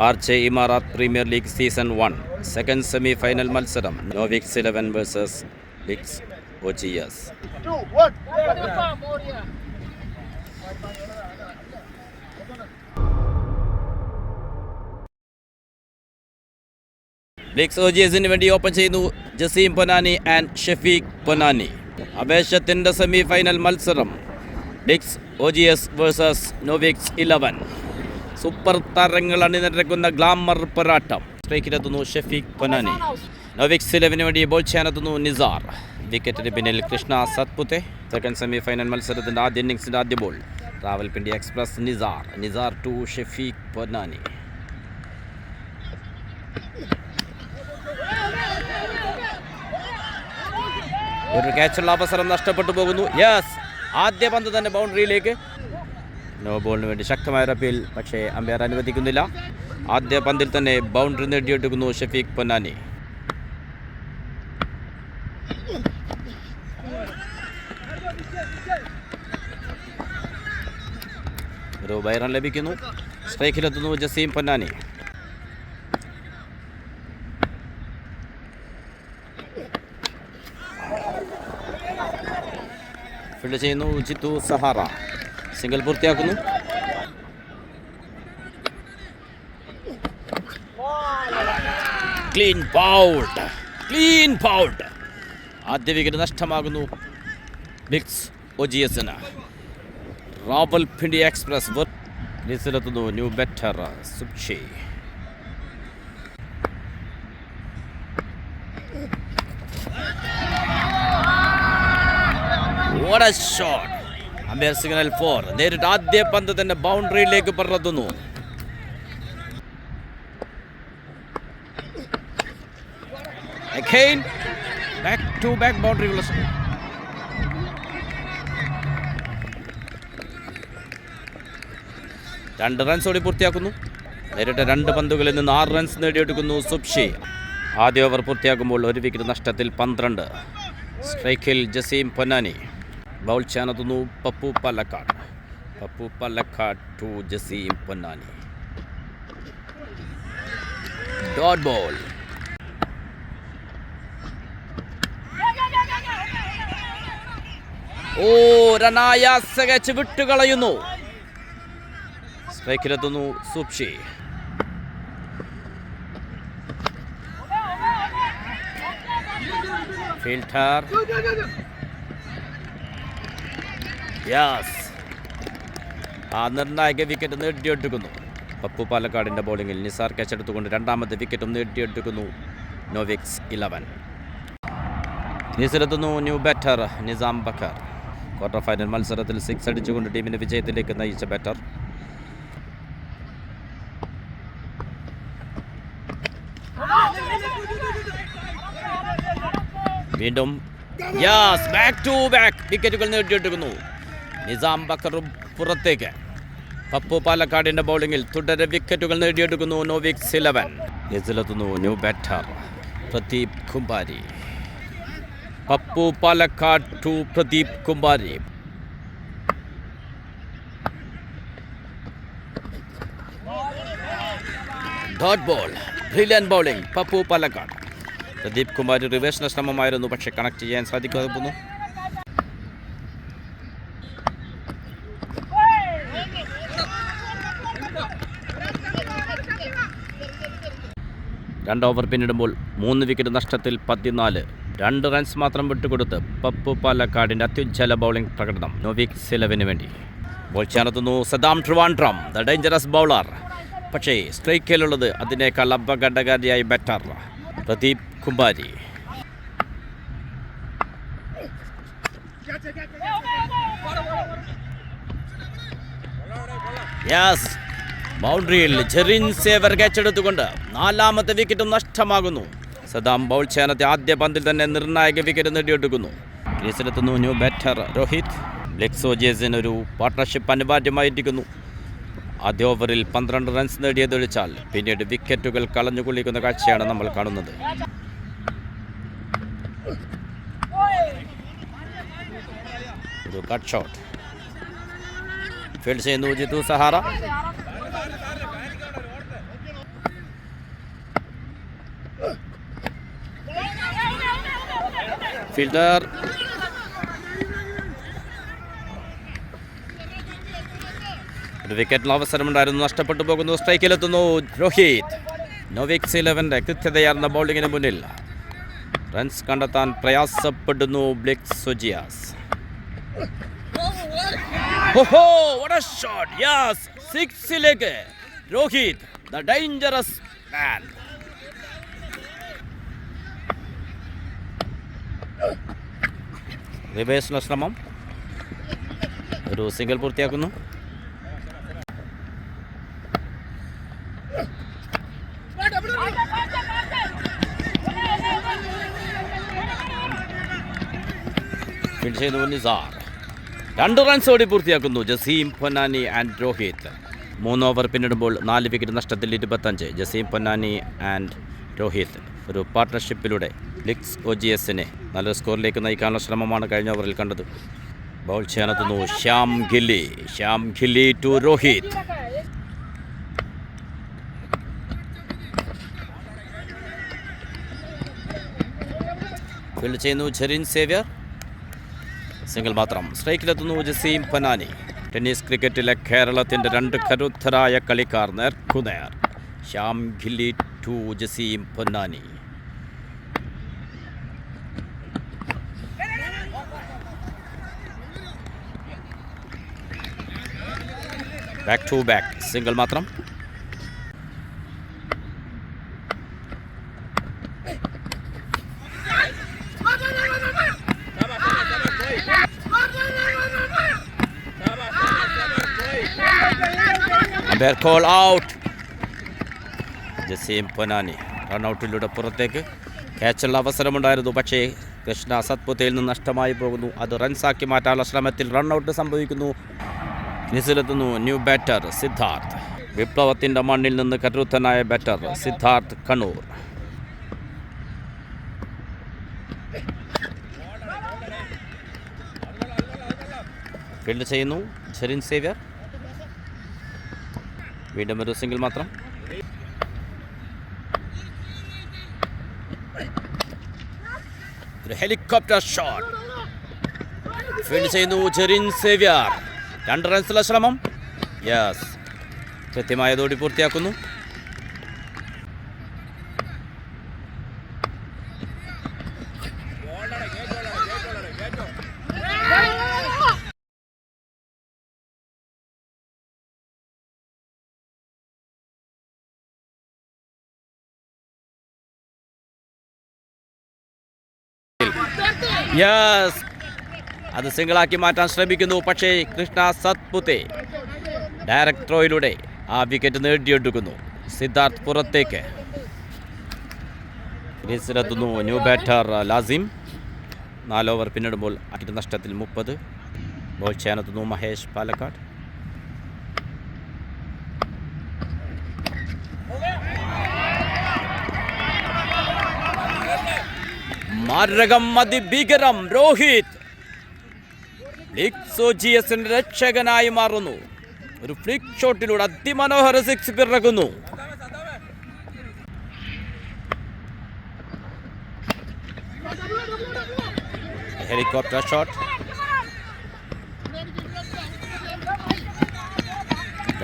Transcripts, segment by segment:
ആർച്ചെ Emarat premier league season 1 second semi final മത്സരം Novix 11 versus Lix OGS. Lix OGSന് വേണ്ടി open ചെയ്യുന്നു ജസീം പൊന്നാനി ആൻഡ് ഷഫീഖ് പൊന്നാനി. അവേശത്തിൻ്റെ സെമി ഫൈനൽ മത്സരം Lix OGS versus Novix 11. Super താരങ്ങൾ അണിനിരക്കുന്ന ഗ്ലാമർ പോരാട്ടം. സ്ട്രൈക്കിലെത്തുന്നു ഷഫീഖ് പൊന്നാനി. നോവിക്സ് 11 വേണ്ടി ബോൾ ചെയ്യാനെത്തുന്നു നിസാർ. വിക്കറ്റിന് പിന്നിൽ Krishna Satpute. Second semi final മത്സരത്തിൻ്റെ ആദ്യ ഇന്നിംഗ്സിൻ്റെ ആദ്യ ball Rawalpindi express Nisar to Shafeeq Ponnani. ഒരു ക്യാച്ചുള്ള അവസരം നഷ്ടപ്പെട്ടു പോകുന്നു. യെസ്, ആദ്യ പന്ത് തന്നെ ബൗണ്ടറിയിലേക്ക്. നോ ബോളിന് വേണ്ടി ശക്തമായ അപ്പീൽ, പക്ഷേ അമ്പയർ അനുവദിക്കുന്നില്ല. ആദ്യ പന്തിൽ തന്നെ ബൗണ്ടറി നേടിയെടുക്കുന്നു ഷഫീഖ് പൊന്നാനി. ഒരു ബൈ റൺ ലഭിക്കുന്നു. സ്ട്രൈക്കിലെത്തുന്നു ജസീം പൊന്നാനി. ഫീൽഡ് ചെയ്യുന്നു ജിത്തു സഹാറ. സിംഗിൾ പൂർത്തിയാക്കുന്നു. Clean bowled. ആദ്യ വിക്കറ്റ് നഷ്ടമാകുന്നു ലിക്സ് OGSന്. റാവൽപിണ്ടി എക്സ്പ്രസ് ക്രീസിലെത്തുന്നു new batter Subshi. What a shot! Umpire signal 4. നേരിട്ട് ആദ്യ പന്ത് തന്നെ ബൗണ്ടറിയിലേക്ക് പറത്തുന്നു. Again, back to back ബൗണ്ടറികൾ. രണ്ട് റൺസോടെ പൂർത്തിയാക്കുന്നു. നേരിട്ട് 2 പന്തുകളിൽ നിന്ന് 6 റൺസ് നേടിയെടുക്കുന്നു സുബ്ഷി. ആദ്യ ഓവർ പൂർത്തിയാക്കുമ്പോൾ 1 വിക്കറ്റ് നഷ്ടത്തിൽ 12. സ്ട്രൈക്കിൽ ജസീം പൊന്നാനി. ബൗൾ ചെയ്യാനെത്തുന്നു Pappu Palakkad to Jaseem Ponnani. Dot ball. റനായാസ് വിട്ടുകളയുന്നു. സ്ട്രൈക്കിലെത്തുന്നു സുബ്ഷി. ഫീൽഡർ ആ നിർണായക വിക്കറ്റ് നേടിയെടുക്കുന്നു. പപ്പു പാലക്കാടിൻ്റെ ബോളിങ്ങിൽ നിസാർ ക്യാച്ച് എടുത്തുകൊണ്ട് രണ്ടാമത്തെ വിക്കറ്റും നേടിയെടുക്കുന്നു നോവിക്സ് 11. ക്രീസിലെത്തുന്നു new batter Nizam Bakkar. Quarter final മത്സരത്തിൽ 6 അടിച്ചുകൊണ്ട് ടീമിനെ വിജയത്തിലേക്ക് നയിച്ച ബാറ്റർ. വീണ്ടും ബാക്ക് ടു ബാക്ക് വിക്കറ്റുകൾ നേടിയെടുക്കുന്നു നിസാം ബക്കറും പുറത്തേക്ക്. പപ്പു പാലക്കാടിൻ്റെ ബൗളിങ്ങിൽ തുടരെ വിക്കറ്റുകൾ നേടിയെടുക്കുന്നു നോവിക്സ് 11. ഇതിലെത്തുന്നു new batter Pradeep Kumari. Pappu Palakkad to Pradeep Kumari. Dot ball. Brilliant bowling Pappu Palakkad. Pradeep Kumari റിവേഴ്സിന് ശ്രമമായിരുന്നു, പക്ഷേ കണക്ട് ചെയ്യാൻ സാധിക്കാതെ പോന്നു. രണ്ട് ഓവർ പിന്നിടുമ്പോൾ 3 വിക്കറ്റ് നഷ്ടത്തിൽ 14. 2 റൺസ് മാത്രം വിട്ടുകൊടുത്ത് പപ്പു പാലക്കാടിൻ്റെ അത്യുജ്വല ബൗളിംഗ് പ്രകടനം നോവിക്സ് 11 വേണ്ടി. ബോൾ ചെയ്യാനെത്തുന്നു Saddam Trivandrum, the dangerous bowler. പക്ഷേ സ്ട്രൈക്കിലുള്ളത് അതിനേക്കാൾ അപകടകാരിയായ ബാറ്റർ പ്രദീപ് കുമാരി. ബൗണ്ടറിയിൽ ജെറിൻ സേവർ ക്യാച്ചെടുത്തുകൊണ്ട് 4ാമത്തെ വിക്കറ്റും നഷ്ടമാകുന്നു. സദാം ബൗൾ ചെയ്യാനത്തെ ആദ്യ പന്തിൽ തന്നെ നിർണായക വിക്കറ്റ് നേടിയെടുക്കുന്നു. ക്രീസിലെത്തുന്നു ന്യൂ ബാറ്റർ രോഹിത്. ലിക്സ് OGSന് ഒരു പാർട്ട്ണർഷിപ്പ് അനിവാര്യമായിരിക്കുന്നു. ആദ്യ ഓവറിൽ 12 റൺസ് നേടിയതൊഴിച്ചാൽ പിന്നീട് വിക്കറ്റുകൾ കളഞ്ഞുകൊള്ളിക്കുന്ന കാഴ്ചയാണ് നമ്മൾ കാണുന്നത്. ഒരു കട്ട് ഷോട്ട്. ഫീൽഡ് ചെയ്യുന്നു ജിത്തു സഹാറ. ഫീൽഡർ ഒരു വിക്കറ്റിന് അവസരമുണ്ടായിരുന്നു, നഷ്ടപ്പെട്ടു പോകുന്നു. സ്ട്രൈക്കിലെത്തുന്നു രോഹിത്. നോവിക്സ് 11 കൃത്യതയാർന്ന ബൗളിങ്ങിന് മുന്നിൽ റൺസ് കണ്ടെത്താൻ പ്രയാസപ്പെടുന്നു ബ്ലിക്സ് സോജിയാസ്. ഓഹോ, what a shot! Yes, 6ലേക്ക് Rohit, the dangerous man. റിവേഴ്സിന് ശ്രമം, ഒരു സിംഗിൾ പൂർത്തിയാക്കുന്നു. ഫീൽഡ് ചെയ്തു നിസാർ. 2 റൺസ് ഓടി പൂർത്തിയാക്കുന്നു ജസീം പൊന്നാനി ആൻഡ് രോഹിത്. 3 ഓവർ പിന്നിടുമ്പോൾ 4 വിക്കറ്റ് നഷ്ടത്തിൽ 25. ജസീം പൊന്നാനി ആൻഡ് രോഹിത് ഒരു പാർട്ട്ണർഷിപ്പിലൂടെ ബ്ലിക്സ് OGSനെ നല്ലൊരു സ്കോറിലേക്ക് നയിക്കാനുള്ള ശ്രമമാണ് കഴിഞ്ഞ ഓവറിൽ കണ്ടത്. ബൗൾ ചെയ്യാനെത്തുന്നു ശ്യാം ഗില്ലി ടു രോഹിത്. ഫീൽഡ് ചെയ്യുന്നു ജെറിൻ സേവ്യർ, സിംഗിൾ മാത്രം. സ്ട്രൈക്കിലെത്തുന്നു ജസീം പൊന്നാനി. ടെന്നീസ് ക്രിക്കറ്റിലെ കേരളത്തിൻ്റെ 2 കരുത്തരായ കളിക്കാർ നേർക്കുനേർ. Shyam Gilli to Jaseem Ponnani. Back to back, single മാത്രം. Call out. ജസീം പൊന്നാനി റൺഔട്ടിലൂടെ പുറത്തേക്ക്. ക്യാച്ചുള്ള അവസരമുണ്ടായിരുന്നു, പക്ഷേ കൃഷ്ണ സത്പുത്തയിൽ നിന്ന് നഷ്ടമായി പോകുന്നു. അത് റൺസാക്കി മാറ്റാനുള്ള ശ്രമത്തിൽ റൺഔട്ട് സംഭവിക്കുന്നു. നിസിലെത്തുന്നു ന്യൂ ബാറ്റർ സിദ്ധാർത്ഥ്. വിപ്ലവത്തിൻ്റെ മണ്ണിൽ നിന്ന് കരുത്തനായ ബാറ്റർ സിദ്ധാർത്ഥ് കണ്ണൂർ. ഫീൽഡ് ചെയ്യുന്നു ജെറിൻ സേവ്യർ. വീണ്ടും ഒരു സിംഗിൾ മാത്രം. ഒരു ഹെലികോപ്റ്റർ ഷോട്ട്. ഫീൽഡ് ചെയ്യുന്നു ജെറിൻ സേവ്യർ. 2 റൺസുള്ള ശ്രമം. യെസ്, കൃത്യമായതോടി പൂർത്തിയാക്കുന്നു. യെസ്, അത് സിംഗിളാക്കി മാറ്റാൻ ശ്രമിക്കുന്നു, പക്ഷേ കൃഷ്ണ സത്പുത്തെ ഡയറക്ട് ത്രോയിലൂടെ ആ വിക്കറ്റ് നേടിയെടുക്കുന്നു. സിദ്ധാർത്ഥ് പുറത്തേക്ക്. ക്രീസിലെത്തുന്നു ന്യൂ ബാറ്റർ ലാസിം. 4 ഓവർ പിന്നിടുമ്പോൾ നഷ്ടത്തിൽ 30. ബോൾ ചെയ്യാനെത്തുന്നു മഹേഷ് പാലക്കാട്. മാരകം അതിഭീകരം രോഹിത് ബ്ലിക്സ് OGSന്റെ രക്ഷകനായി മാറുന്നു. ഒരു ഫ്ലിക്ക് ഷോട്ടിലൂടെ അതിമനോഹര 6 പിറക്കുന്നു. Helicopter shot.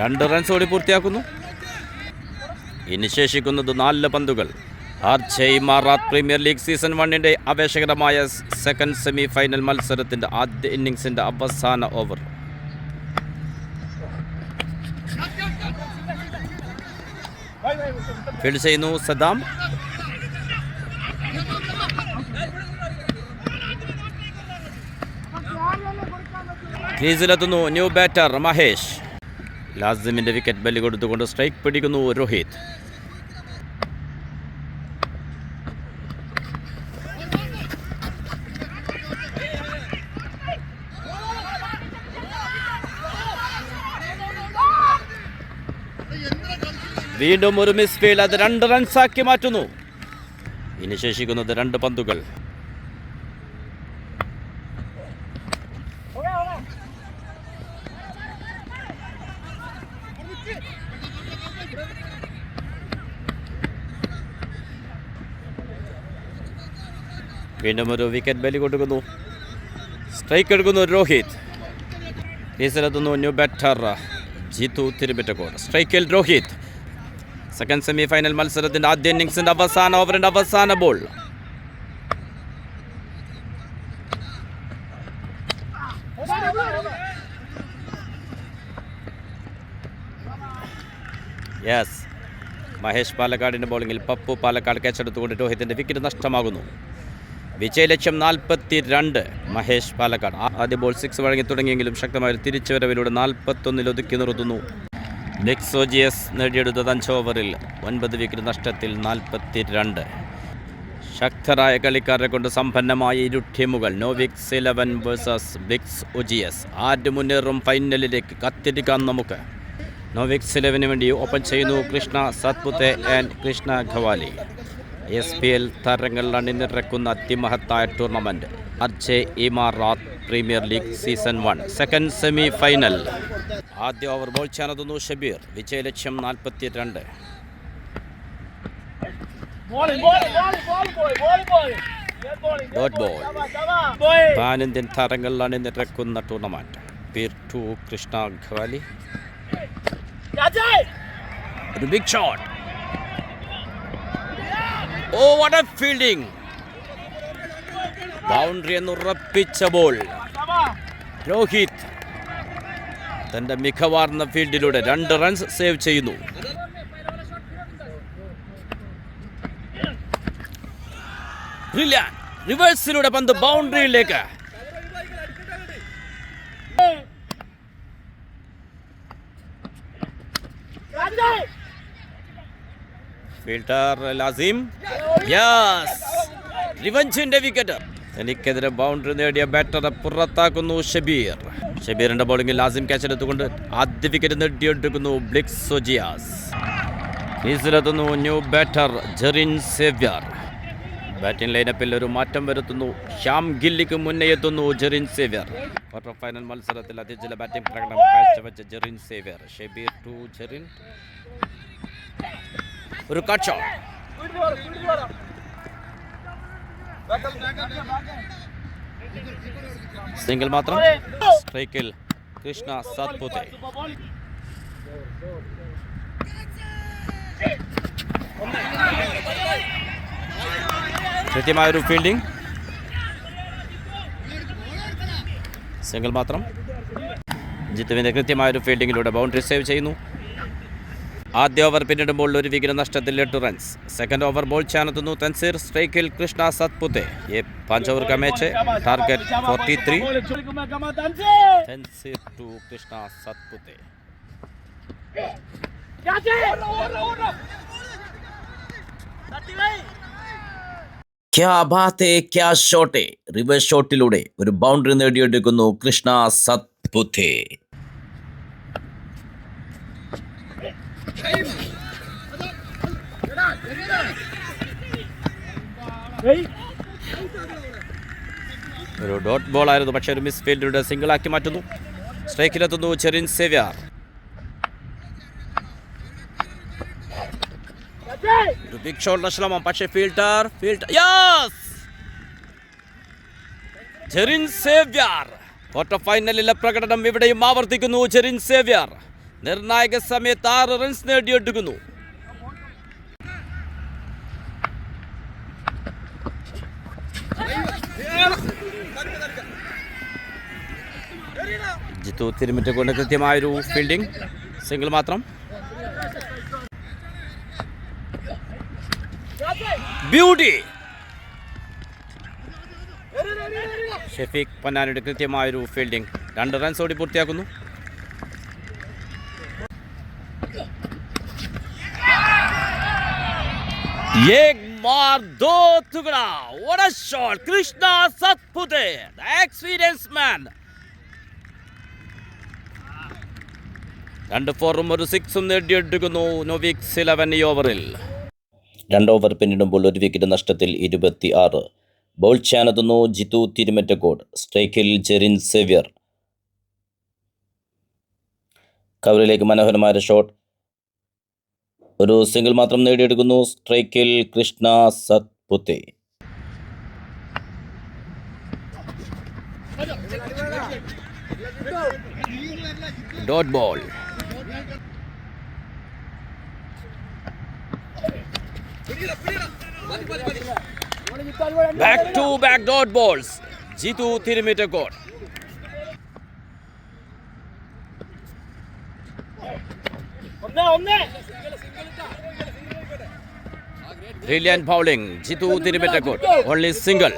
2 റൺസ് ഓടി പൂർത്തിയാക്കുന്നു. ഇനി ശേഷിക്കുന്നത് 4 പന്തുകൾ. മാറാത്ത് പ്രീമിയർ ലീഗ് സീസൺ 1ന്റെ ആവേശകരമായ സെക്കൻഡ് സെമി ഫൈനൽ മത്സരത്തിൻ്റെ ആദ്യ ഇന്നിങ്സിൻ്റെ അവസാന ഓവർ. ഫീൽഡ് ചെയ്യുന്നു സദാം. ക്രീസിലെത്തുന്നു ന്യൂ ബാറ്റർ മഹേഷ്. ലാസിമിൻ്റെ വിക്കറ്റ് ബലി കൊടുത്തുകൊണ്ട് സ്ട്രൈക്ക് പിടിക്കുന്നു രോഹിത്. വീണ്ടും ഒരു മിസ് ഫീൽഡ്. അത് 2 റൺസാക്കി മാറ്റുന്നു. ഇനി ശേഷിക്കുന്നത് 2 പന്തുകൾ. വീണ്ടും ഒരു വിക്കറ്റ് ബലി കൊടുക്കുന്നു. സ്ട്രൈക്ക് എടുക്കുന്നു രോഹിത്. ക്രീസിലെത്തുന്നു ന്യൂ ബാറ്റർ ജിത്തു തിരുമിറ്റക്കോട്. സ്ട്രൈക്കിൽ രോഹിത്. സെക്കൻഡ് സെമി ഫൈനൽ മത്സരത്തിൻ്റെ ആദ്യ ഇന്നിംഗ്സിൻ്റെ അവസാന ഓവറിൻ്റെ അവസാന ബോൾ. യെസ്, മഹേഷ് പാലക്കാടിൻ്റെ ബോളിങ്ങിൽ പപ്പു പാലക്കാട് ക്യാച്ചെടുത്തുകൊണ്ട് രോഹിത്തിൻ്റെ വിക്കറ്റ് നഷ്ടമാകുന്നു. വിജയലക്ഷ്യം 42. മഹേഷ് പാലക്കാട് ആദ്യ ബോൾ 6 വഴങ്ങി തുടങ്ങിയെങ്കിലും ശക്തമായ തിരിച്ചുവരവിലൂടെ 41 ഒതുക്കി നിർത്തുന്നു. ബ്ലിക്സ് OGS നേടിയെടുത്തത് 5 ഓവറിൽ 9 വിക്കറ്റ് നഷ്ടത്തിൽ 42. ശക്തരായ കളിക്കാരെ കൊണ്ട് സമ്പന്നമായ ഇരു ടീമുകൾ നോവിക്സ് 11 വേഴ്സസ് ബ്ലിക്സ് OGS. ആര് മുന്നേറും ഫൈനലിലേക്ക് കാത്തിരിക്കാം നമുക്ക്. നോവിക്സ് 11 വേണ്ടി ഓപ്പൺ ചെയ്യുന്നു കൃഷ്ണ സത്പുത്തെ ആൻഡ് കൃഷ്ണ ഖവാലി. SPL താരങ്ങൾ അണിനിരക്കുന്ന അതിമഹത്തായ tournament RJ Emarat premier league season 1 second semi final. ആദ്യ ഓവർ ബോൾ ചെയ്യാനെത്തുന്നു ഷബീർ. വിജയലക്ഷ്യം 42. Dot ball. പാൻ ഇന്ത്യൻ താരങ്ങൾ അണിനിരക്കുന്ന ടൂർണമെൻറ്റ് പീർ 2 കൃഷ്ണ ഖവാലി. ഒരു big shot. Oh what a fielding. Boundary എന്ന് ഉറപ്പിച്ച ബോൾ. രോഹിത് തൻ്റെ മികവാർന്ന ഫീൽഡിലൂടെ 2 റൺസ് സേവ് ചെയ്യുന്നു. ബ്രില്യന്റ് റിവേഴ്സിലൂടെ പന്ത് ബൗണ്ടറിയിലേക്ക്. ഫീൽഡർ ലാസിം. യെസ്, റിവഞ്ചിന്റെ വിക്കറ്റ്. എനിക്കെതിരെ ബൗണ്ടറി നേടിയ ബാറ്ററെ പുറത്താക്കുന്നു ഷബീർ. ഷബീറിന്റെ ബോളിംഗിൽ ലാസിം ക്യാച്ച് എടുത്തുകൊണ്ട് ആദ്യ വിക്കറ്റ് നേടിയെടുക്കുന്നു ബ്ലിക്സ് OGS. ക്രീസിലെത്തുന്നു new batter Jerin Xavier. Batting ലൈനപ്പിൽ ഒരു മാറ്റം വരുത്തുന്നു. ശ്യാം ഗില്ലിക്ക് മുന്നേ എത്തുന്നു ജെറിൻ സേവ്യർ. ക്വാർട്ടർ ഫൈനൽ മത്സരത്തിൽ അതിജല ബാറ്റിംഗ് പ്രകടനം കാഴ്ചവെച്ച ജെറിൻ സേവ്യർ. ഷബീർ ടു ജെറിൻ. ഒരു കട്ട് ഷോട്ട്. സിംഗിൾ മാത്രം. സ്ട്രൈക്കിൽ കൃഷ്ണ സത്പുത്തെ. കൃത്യമായൊരു ഫീൽഡിംഗ്. സിംഗിൾ മാത്രം. ജിത്തുവിൻ്റെ കൃത്യമായൊരു ഫീൽഡിങ്ങിലൂടെ ബൗണ്ടറി സേവ് ചെയ്യുന്നു. ആദ്യ ഓവർ പിന്നിടുമ്പോൾ 1 വിക്കറ്റ് നഷ്ടത്തിൽ 8 റൺസ്. സെക്കൻഡ് ഓവർ ബോൾ ചെയ്യാനെത്തുന്നു തൻസീർ. സ്ട്രൈക്കിൽ കൃഷ്ണ സത്പുത്തെ. 5 ഓവർ का मैच है. टारगेट 43. तंसीर टू कृष्णा सतपुते. क्या बात है, क्या ഷോട്ട്. റിവേഴ്സ് ഷോട്ടിലൂടെ ഒരു ബൗണ്ടറി നേടിയെടുക്കുന്നു കൃഷ്ണ സത്പുത്തെ. ഒരു ഡോട്ട് ബോൾ ആയിരുന്നു, പക്ഷേ ഒരു മിസ് ഫീൽഡിലൂടെ സിംഗിളാക്കി മാറ്റുന്നു. സ്ട്രൈക്കിലെത്തുന്നു ജെറിൻ സേവ്യർ. ഒരു ബിഗ് ഷോട്ടിന്റെ ശ്രമം, പക്ഷേ fielder yes, Jerin Xavier. Quarter ഫൈനലിലെ പ്രകടനം ഇവിടെയും ആവർത്തിക്കുന്നു ജെറിൻ സേവ്യർ. നിർണായക സമയത്ത് 6 റൺസ് നേടിയെടുക്കുന്നു. ജിത്തു തിരുമിറ്റ കൊണ്ട് കൃത്യമായൊരു ഫീൽഡിംഗ്. സിംഗിൾ മാത്രം. ബ്യൂട്ടി. ഷെഫീഖ് പൊന്നാനിയുടെ കൃത്യമായൊരു ഫീൽഡിംഗ്. 2 റൺസ് ഓടി പൂർത്തിയാക്കുന്നു. एक मार दो टुकड़ा. What a shot. Krishna Satpute, the experienced man. 2 4-ഉം ഒരു 6-ഉം നേടിയെടുക്കുന്നു നോവിക്സ് 11 ഈ ഓവറിൽ. 2 ഓവർ പിന്നിടുമ്പോൾ 1 വിക്കറ്റ് നഷ്ടത്തിൽ 26. ബോൾ ചെയ്യാനെത്തുന്നു ജിത്തു തിരുമറ്റക്കോട്. സ്ട്രൈക്കിൽ ജെറിൻ സേവ്യർ. കവറിലേക്ക് മനോഹരമായ ഷോട്ട്. ഒരു സിംഗിൾ മാത്രം നേടിയെടുക്കുന്നു. സ്ട്രൈക്കിൽ Krishna Satpute. Dot ball. Back to back dot balls. Jithu Thirumittacode. Brilliant bowling. Jitu Tirumettakod. Only single.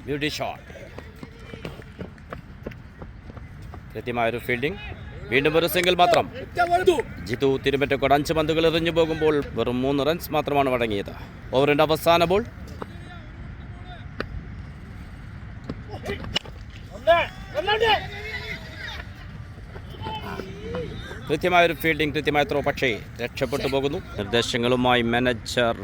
Beauty shot. കൃത്യമായൊരു ഫീൽഡിംഗ്. വീണ്ടും ഒരു സിംഗിൾ മാത്രം. ജിതു തിരുമറ്റക്കോട് 5 പന്തുകൾ എറിഞ്ഞു പോകുമ്പോൾ വെറും 3 റൺസ് മാത്രമാണ് വഴങ്ങിയത്. ഓവറിന്റെ അവസാന ബോൾ. കൃത്യമായൊരു ഫീൽഡിംഗ്, കൃത്യമായ ത്രോ, പക്ഷേ രക്ഷപ്പെട്ടു പോകുന്നു. നിർദ്ദേശങ്ങളുമായി മാനേജർ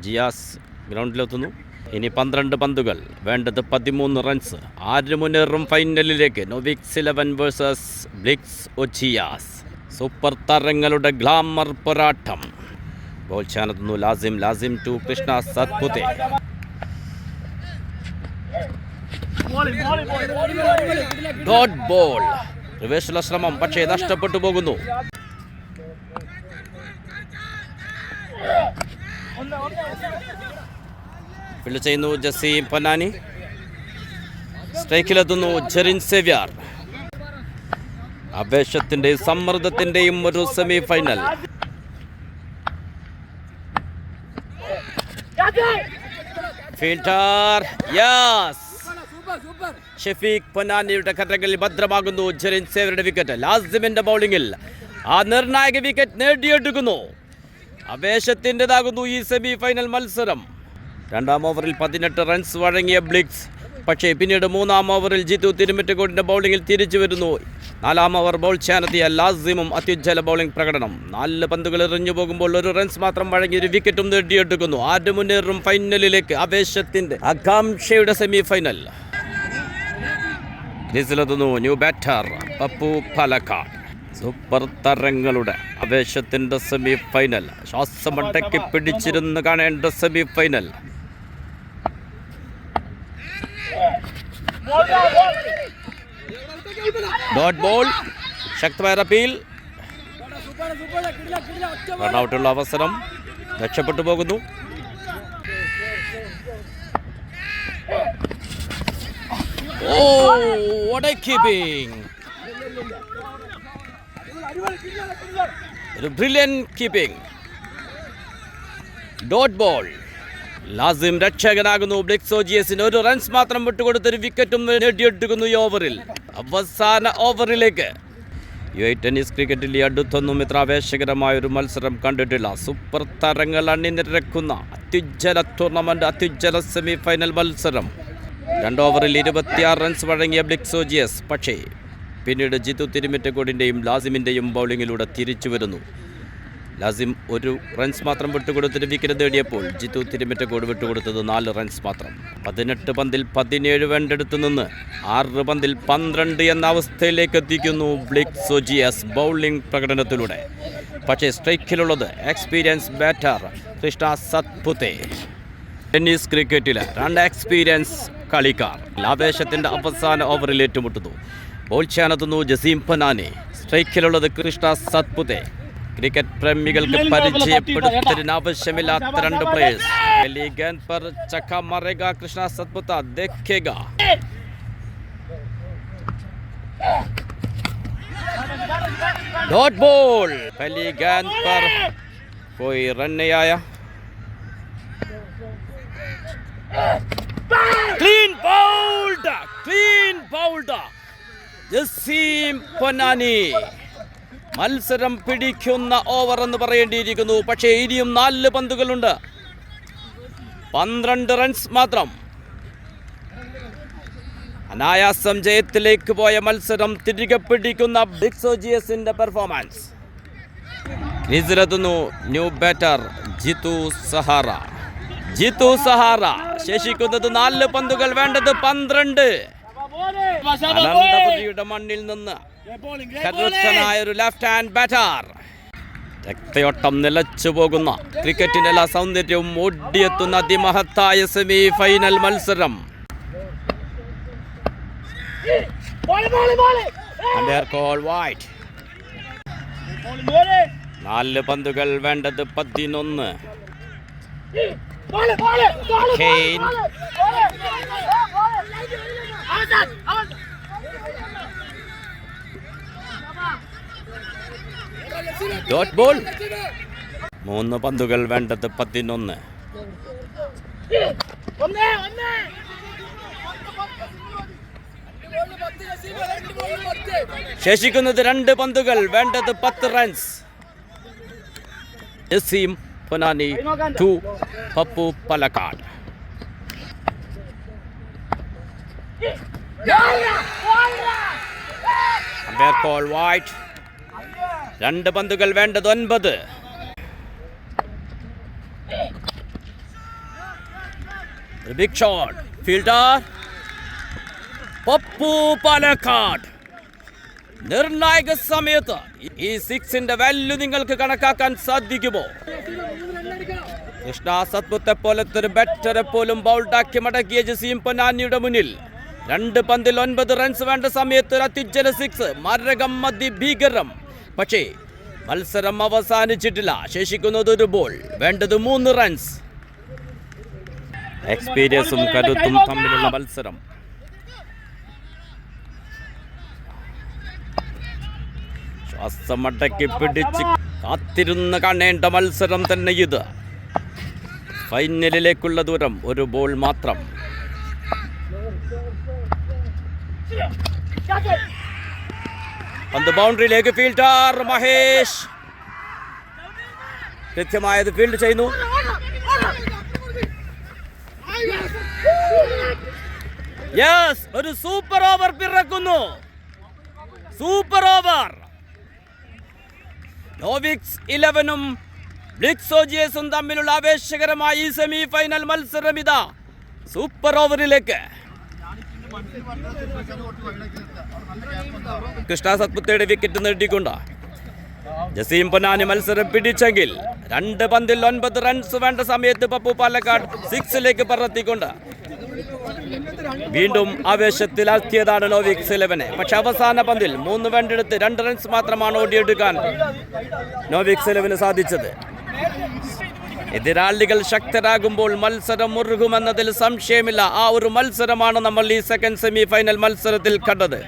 ജിയാസ് ഗ്രൗണ്ടിലെത്തുന്നു. ഇനി 12 പന്തുകൾ, വേണ്ടത് 13 റൺസ്. ആര് മുന്നേറും ഫൈനലിലേക്ക്? Novix 11 versus Blix OGS. Super താരങ്ങളുടെ ഗ്ലാമർ പോരാട്ടം. ബോൾ ചാനെത്തുന്നു Lasim to Krishna Satpute. Dot ball. റിവേഴ്സുള്ള ശ്രമം, പക്ഷേ നഷ്ടപ്പെട്ടു പോകുന്നു. ഫീൽഡ് ചെയ്യുന്നു ജസീം പൊന്നാനി. സ്ട്രൈക്കിലെത്തുന്നു ജെറിൻ സേവ്യർ. ആവേശത്തിന്റെയും സമ്മർദ്ദത്തിന്റെയും ഒരു semi final. Fielder yes. Shafeeq പൊന്നാനിയുടെ കരങ്ങളിൽ ഭദ്രമാകുന്നു ജെറിൻ സേവ്യറുടെ വിക്കറ്റ്. ലാസിമിന്റെ ബൗളിംഗിൽ ആ നിർണായക വിക്കറ്റ് നേടിയെടുക്കുന്നു. ആവേശത്തിൻ്റെതാകുന്നു ഈ സെമി ഫൈനൽ മത്സരം. 2ാം ഓവറിൽ 18 റൺസ് വഴങ്ങിയ ബ്ലിക്സ്, പക്ഷേ പിന്നീട് 3ാം ഓവറിൽ ജിതു തിരുമറ്റക്കോടിന്റെ ബൗളിംഗിൽ തിരിച്ചു വരുന്നു. 4ാം ഓവർ ബോൾ ചെയ്യാനെത്തിയ ലാസിമും അത്യുജ്വല ബൗളിംഗ് പ്രകടനം. 4 പന്തുകൾ എറിഞ്ഞു പോകുമ്പോൾ 1 റൺസ് മാത്രം വഴങ്ങി ഒരു വിക്കറ്റും നേടിയെടുക്കുന്നു. ആര് മുന്നേറും ഫൈനലിലേക്ക്? ആവേശത്തിന്റെ ആകാംക്ഷയുടെ സെമി ഫൈനൽ. ക്രീസിലെത്തുന്നു new batter Pappu Palakkad. Super താരങ്ങളുടെ ആവേശത്തിന്റെ സെമി ഫൈനൽ. ശ്വാസമടക്കി പിടിച്ചിരുന്ന് കാണേണ്ട സെമി ഫൈനൽ. Dot ball. ശക്തമായ അപ്പീൽ. റൺഔട്ടുള്ള അവസരം. രക്ഷപ്പെട്ടു പോകുന്നു. What a keeping! ഒരു brilliant keeping. Dot ball. Lasim രക്ഷകനാകുന്നു. ബ്ലിക്സ് ഒജിയസിന് 1 റൺസ് മാത്രം വിട്ടുകൊടുത്തൊരു വിക്കറ്റും നേടിയെടുക്കുന്നു ഈ ഓവറിൽ. അവസാന ഓവറിലേക്ക്. ടെന്നീസ് ക്രിക്കറ്റിൽ ഈ അടുത്തൊന്നും ഇത്ര ആവേശകരമായൊരു മത്സരം കണ്ടിട്ടില്ല. സൂപ്പർ താരങ്ങൾ അണിനിരക്കുന്ന അത്യുജ്വല ടൂർണമെന്റ്, അത്യുജ്വല സെമി ഫൈനൽ മത്സരം. 2 ഓവറിൽ 26 റൺസ് വഴങ്ങിയ ബ്ലിക്സ് ഒജിയസ്, പക്ഷേ പിന്നീട് ജിതു തിരുമറ്റക്കോടിൻ്റെയും ലാസിമിൻ്റെയും ബൗളിങ്ങിലൂടെ തിരിച്ചു വരുന്നു. ലാസിം 1 റൺസ് മാത്രം വിട്ടുകൊടുത്തിട്ട് വിക്കറ്റ് നേടിയപ്പോൾ ജിതു തിരുമറ്റക്കോട് വിട്ടുകൊടുത്തത് 4 റൺസ് മാത്രം. 18 പന്തിൽ 17 വേണ്ടെടുത്ത് നിന്ന് 6 പന്തിൽ 12 എന്ന അവസ്ഥയിലേക്ക് എത്തിക്കുന്നു ബ്ലിക്സ് ഒജിയസ് ബൗളിംഗ് പ്രകടനത്തിലൂടെ. പക്ഷേ സ്ട്രൈക്കിലുള്ളത് എക്സ്പീരിയൻസ് ബാറ്റർ കൃഷ്ണ സത്പുതെ. ടെന്നീസ് ക്രിക്കറ്റിലെ 2 എക്സ്പീരിയൻസ് കളിക്കാർ ആവേശത്തിൻ്റെ അവസാന ഓവറിൽ ഏറ്റുമുട്ടുന്നു. ബോൾ ചെയ്യാനെത്തുന്നു ജസീം പൊന്നാനി. സ്ട്രൈക്കിലുള്ളത് കൃഷ്ണ സത്പുതെ. ക്രിക്കറ്റ് പ്രേമികൾക്ക് പരിചയപ്പെടുത്തലിന് ആവശ്യമില്ലാത്ത 2 പ്ലേയേഴ്സ്. पहली गेंद पर चक्का मारेगा कृष्णा सतपुता, देखेगा डॉट बॉल. पहली गेंद पर कोई रन नहीं आया. क्लीन बाउल्ड ജസീം പൊന്നാനി. മത്സരം പിടിക്കുന്ന ഓവർ എന്ന് പറയേണ്ടിയിരിക്കുന്നു. പക്ഷേ ഇനിയും 4 പന്തുകളുണ്ട്. 12 റൺസ് മാത്രം. അനായാസം ജയത്തിലേക്ക് പോയ മത്സരം തിരികെ പിടിക്കുന്ന ബ്ലിക്സ് ഒജിയസിന്റെ പെർഫോമൻസ്. ക്രീസിലെത്തുന്നു ന്യൂ ബാറ്റർ ജിതു സഹാറ. ശേഷിക്കുന്നത് 4 പന്തുകൾ, വേണ്ടത് 12. അനന്തപുരിയുടെ മണ്ണിൽ നിന്ന് കരുത്തനായ ഒരു ലെഫ്റ്റ് ഹാൻഡ് ബാറ്റർ. രക്തയോട്ടം നിലച്ചു പോകുന്ന ക്രിക്കറ്റിന്റെ എല്ലാ സൗന്ദര്യവും ഓടിയെത്തുന്ന അതിമഹത്തായ സെമി ഫൈനൽ മത്സരം. Umpire call wide. 4 പന്തുകൾ വേണ്ടത് 11. Kane. Dot ball. 3 പന്തുകൾ വേണ്ടത് 11. ശേഷിക്കുന്നത് 2 പന്തുകൾ വേണ്ടത് 10 runs. Jaseem Ponnani 2, Pappu Palakkad. Umpire call wide. 2 പന്തുകൾ വേണ്ടത് 9. Big shot. Fielder Pappu Palakkad. നിർണായക സമയത്ത് ഈ 6ന്റെ വാല്യൂ നിങ്ങൾക്ക് കണക്കാക്കാൻ സാധിക്കുമോ? കൃഷ്ണ സത്പുത്തെ പോലത്തെ ഒരു ബാറ്ററെ പോലും ബൗൾഡാക്കി മടക്കിയ ജസീം പൊന്നാനിയുടെ മുന്നിൽ 2 പന്തിൽ 9 റൺസ് വേണ്ട സമയത്ത് ഒരു അത്യുജ്വല 6 മാരകം അതിഭീകരം. പക്ഷേ മത്സരം അവസാനിച്ചിട്ടില്ല. ശേഷിക്കുന്നത് 1 ബോൾ, വേണ്ടത് 3 റൺസ്. എക്സ്പീരിയൻസും കരുത്തും തമ്മിലുള്ള മത്സരം. ശ്വാസമടക്കി പിടിച്ച് കാത്തിരുന്ന് കാണേണ്ട മത്സരം തന്നെ ഇത്. ഫൈനലിലേക്കുള്ള ദൂരം 1 ബോൾ മാത്രം. പന്ത് ബൗണ്ടറിയിലേക്ക്. ഫീൽഡർ മഹേഷ് കൃത്യമായത് ഫീൽഡ് ചെയ്യുന്നു. യെസ്, ഒരു സൂപ്പർ ഓവർ പിറക്കുന്നു. Super over. നോവിക്സ് 11ഉം ബ്ലിറ്റ്സ് OGSഉം തമ്മിലുള്ള ആവേശകരമായ ഈ സെമി ഫൈനൽ മത്സരം ഇതാ സൂപ്പർ ഓവറിലേക്ക്. കൃഷ്ണ സത്പുത്തയുടെ വിക്കറ്റ് നേടിക്കൊണ്ട് ജസീം പൊന്നാനി മത്സരം പിടിച്ചെങ്കിൽ 2 പന്തിൽ 9 റൺസ് വേണ്ട സമയത്ത് പപ്പു പാലക്കാട് 6ലേക്ക് പറത്തിക്കൊണ്ട് വീണ്ടും ആവേശത്തിലാക്കിയതാണ് നോവിക്സ് 11. പക്ഷെ അവസാന പന്തിൽ 3 വേണ്ടെടുത്ത് 2 റൺസ് മാത്രമാണ് ഓടിയെടുക്കാൻ നോവിക്സ് 11 സാധിച്ചത്. എതിരാളികൾ ശക്തരാകുമ്പോൾ മത്സരം മുറുകുമെന്നതിൽ സംശയമില്ല. ആ ഒരു മത്സരമാണ് നമ്മൾ ഈ സെക്കൻഡ് സെമി ഫൈനൽ മത്സരത്തിൽ കണ്ടത്.